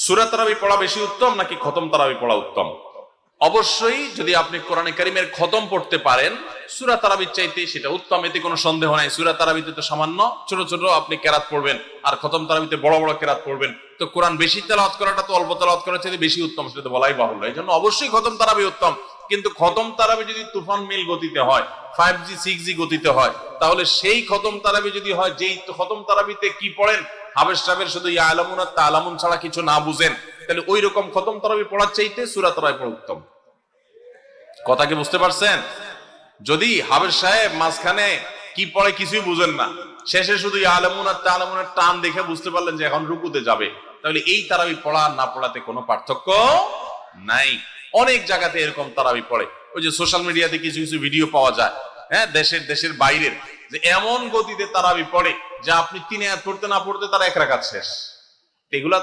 সূরা তারাবি পড়া বেশি উত্তম নাকি খতম তারাবি পড়া উত্তম? অবশ্যই যদি আপনি কোরআনে কারীমের খতম পড়তে পারেন, সূরা তারাবির চাইতে সেটা উত্তম, এতে কোনো সন্দেহ নাই। সূরা তারাবিতে তো সামান্য ছোট ছোট আপনি কেরাত পড়বেন, আর খতম তারাবিতে বড় বড় কেরাত পড়বেন। তো কোরআন বেশি তেলাওয়াত করাটা তো অল্প তেলাওয়াত করার চাইতে বেশি উত্তম, সেটা তো বলাই বাহুল্য। এই জন্য অবশ্যই খতম তারাবি উত্তম। কিন্তু খতম তারাবি যদি তুফান মিল গতিতে হয়, 5G 6G গতিতে হয়, তাহলে সেই খতম তারাবি যদি হয়, যেই খতম তারাবিতে কি পড়েন, হাবেশ সাহেবের শুধু ইয়া আলামুন আর তালামুন ছাড়া কিছু না বুঝেন, তাহলে ওই রকম খতম তারাবি পড়ার চাইতে সূরা তারাবি পড়া উত্তম। কথা কি বুঝতে পারছেন? যদি হাবের সাহেব মাঝখানে কি পড়ে কিছুই বুঝেন না, শেষে শুধু ইয়া আলামুন আর তালামুনের টান দেখে বুঝতে পারলেন যে এখন রুকুতে যাবে, তাহলে এই তারাবি পড়া না পড়াতে কোনো পার্থক্য নাই। অনেক জায়গাতে এরকম তারাবি পড়ে, ওই যে সোশ্যাল মিডিয়াতে কিছু কিছু ভিডিও পাওয়া যায়, হ্যাঁ, দেশের বাইরের, যে এমন গতিতে তারাবি পড়ে যে আপনি 3 আয়াত পড়তে না পড়তে তার 1 রাকাত শেষ। এগুলা